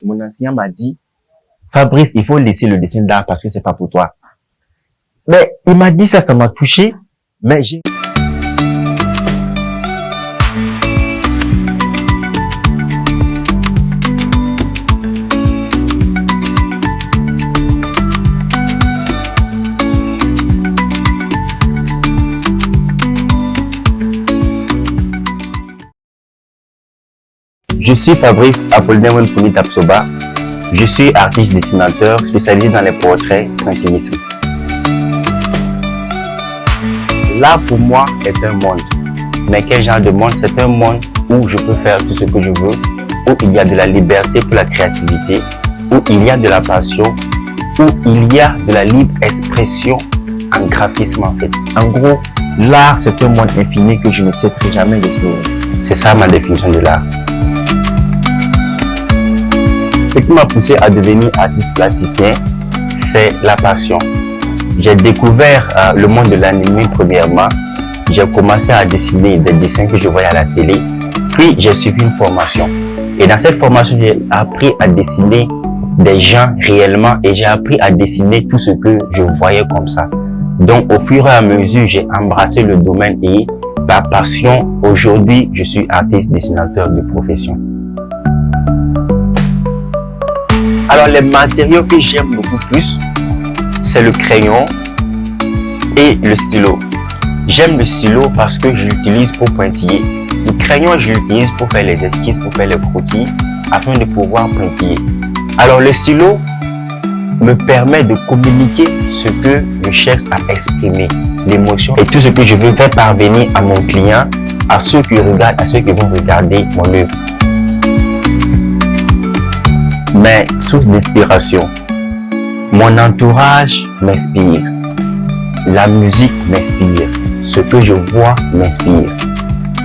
Mon enseignant m'a dit, Fabrice, il faut laisser le dessin d'art parce que c'est pas pour toi. Mais il m'a dit ça m'a touché, mais j'ai... Je suis Fabrice Apollinaire Wenpouni Tapsoba. Je suis artiste dessinateur spécialisé dans les portraits tranquillistes. L'art pour moi est un monde. Mais quel genre de monde? C'est un monde où je peux faire tout ce que je veux, où il y a de la liberté pour la créativité, où il y a de la passion, où il y a de la libre expression en graphisme en fait. En gros, l'art c'est un monde infini que je ne cesserai jamais d'explorer. C'est ça ma définition de l'art. Ce qui m'a poussé à devenir artiste plasticien, c'est la passion. J'ai découvert le monde de l'anime premièrement. J'ai commencé à dessiner des dessins que je voyais à la télé. Puis j'ai suivi une formation. Et dans cette formation, j'ai appris à dessiner des gens réellement et j'ai appris à dessiner tout ce que je voyais comme ça. Donc au fur et à mesure, j'ai embrassé le domaine et par passion, aujourd'hui, je suis artiste dessinateur de profession. Alors les matériaux que j'aime beaucoup plus, c'est le crayon et le stylo. J'aime le stylo parce que je l'utilise pour pointiller. Le crayon, je l'utilise pour faire les esquisses, pour faire les croquis, afin de pouvoir pointiller. Alors le stylo me permet de communiquer ce que je cherche à exprimer, l'émotion et tout ce que je veux faire parvenir à mon client, à ceux qui regardent, à ceux qui vont regarder mon œuvre. Mes sources d'inspiration. Mon entourage m'inspire. La musique m'inspire. Ce que je vois m'inspire.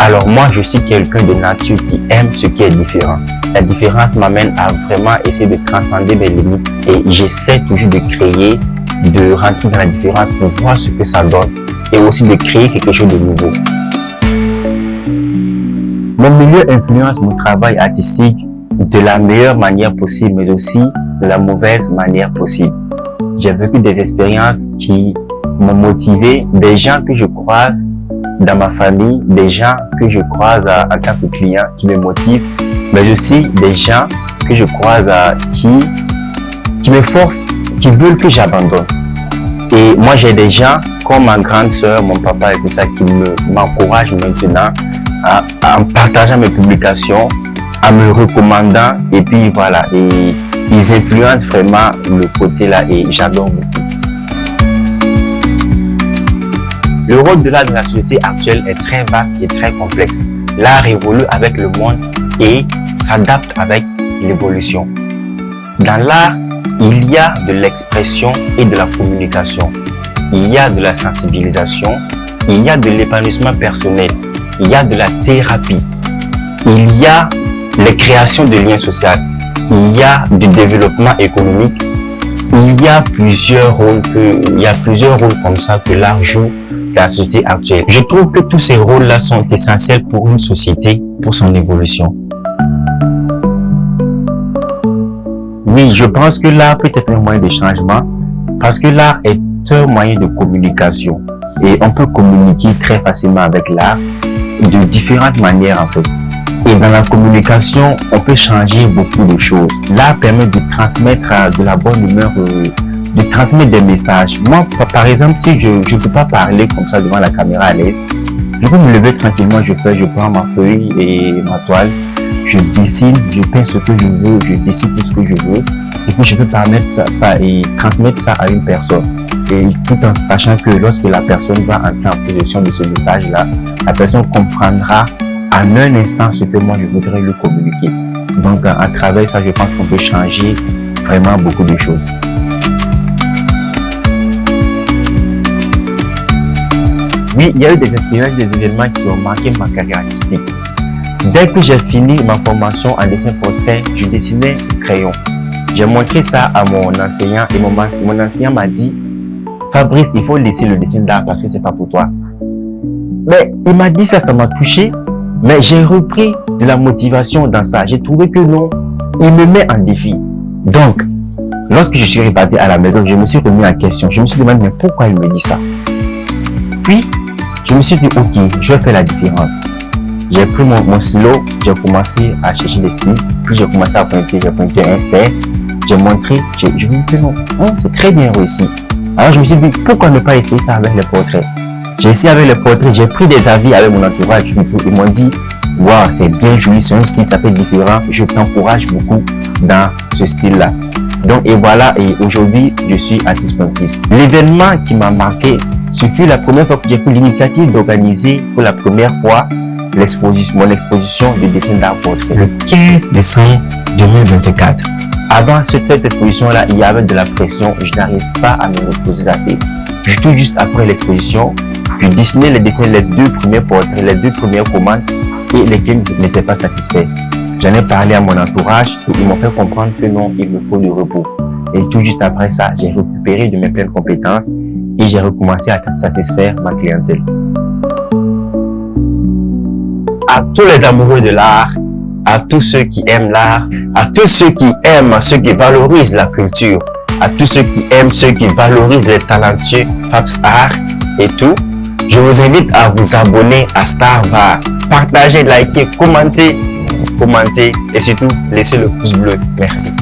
Alors moi, je suis quelqu'un de nature qui aime ce qui est différent. La différence m'amène à vraiment essayer de transcender mes limites et j'essaie toujours de créer, de rentrer dans la différence pour voir ce que ça donne et aussi de créer quelque chose de nouveau. Mon milieu influence mon travail artistique de la meilleure manière possible, mais aussi de la mauvaise manière possible. J'ai vécu des expériences qui m'ont motivé, des gens que je croise dans ma famille, des gens que je croise en tant que client qui me motivent, mais aussi des gens que je croise qui me forcent, qui veulent que j'abandonne. Et moi, j'ai des gens comme ma grande sœur, mon papa et tout ça qui m'encouragent maintenant en partageant mes publications, en me recommandant et puis voilà, et ils influencent vraiment le côté là et j'adore beaucoup. Le rôle de l'art dans la société actuelle est très vaste et très complexe. L'art évolue avec le monde et s'adapte avec l'évolution. Dans l'art, il y a de l'expression et de la communication. Il y a de la sensibilisation, il y a de l'épanouissement personnel, il y a de la thérapie, il y a les créations de liens sociaux, il y a du développement économique, il y a plusieurs rôles comme ça que l'art joue dans la société actuelle. Je trouve que tous ces rôles-là sont essentiels pour une société, pour son évolution. Oui, je pense que l'art peut être un moyen de changement parce que l'art est un moyen de communication et on peut communiquer très facilement avec l'art de différentes manières en fait. Et dans la communication, on peut changer beaucoup de choses. L'art permet de transmettre de la bonne humeur, de transmettre des messages. Moi, par exemple, si je ne peux pas parler comme ça devant la caméra à l'aise, je peux me lever tranquillement, je prends ma feuille et ma toile, je dessine, je peins ce que je veux, je dessine tout ce que je veux, et puis je peux transmettre ça à une personne. Et tout en sachant que lorsque la personne va entrer en possession de ce message-là, la personne comprendra en un instant ce que moi je voudrais lui communiquer. Donc à travers ça, je pense qu'on peut changer vraiment beaucoup de choses. Oui, il y a eu des expériences, des événements qui ont marqué ma carrière artistique. Dès que j'ai fini ma formation en dessin portrait, je dessinais au crayon. J'ai montré ça à mon enseignant et mon enseignant m'a dit « Fabrice, il faut laisser le dessin d'art parce que c'est pas pour toi. » Mais il m'a dit ça m'a touché. Mais j'ai repris de la motivation dans ça. J'ai trouvé que non, il me met en défi. Donc, lorsque je suis reparti à la maison, je me suis remis en question. Je me suis demandé, mais pourquoi il me dit ça? Puis, je me suis dit, ok, je vais faire la différence. J'ai pris mon stylo, j'ai commencé à chercher des styles, puis j'ai commencé à pointer, j'ai pointé un style, j'ai montré, je me suis dit non, c'est très bien réussi. Alors je me suis dit, pourquoi ne pas essayer ça avec les portraits? J'ai essayé avec les portraits, j'ai pris des avis avec mon entourage, ils m'ont dit, waouh, c'est bien joli, c'est un style, ça peut être différent, je t'encourage beaucoup dans ce style-là. Donc, et voilà, et aujourd'hui, je suis artiste pointiste. L'événement qui m'a marqué, ce fut la première fois que j'ai pris l'initiative d'organiser pour la première fois mon exposition de dessin d'art portrait. Le 15 décembre 2024. Avant cette exposition-là, il y avait de la pression. Je n'arrive pas à me reposer assez. Tout juste après l'exposition, je dessinais les dessins, les deux premiers portraits, les deux premières commandes et les clients n'étaient pas satisfaits. J'en ai parlé à mon entourage et ils m'ont fait comprendre que non, il me faut du repos. Et tout juste après ça, j'ai récupéré de mes pleines compétences et j'ai recommencé à satisfaire ma clientèle. À tous les amoureux de l'art, à tous ceux qui aiment l'art, à tous ceux qui aiment, ceux qui valorisent la culture, à tous ceux qui aiment, ceux qui valorisent les talentueux Fabs Art et tout, je vous invite à vous abonner à StarVar. Partagez, likez, commentez et surtout laissez le pouce bleu. Merci.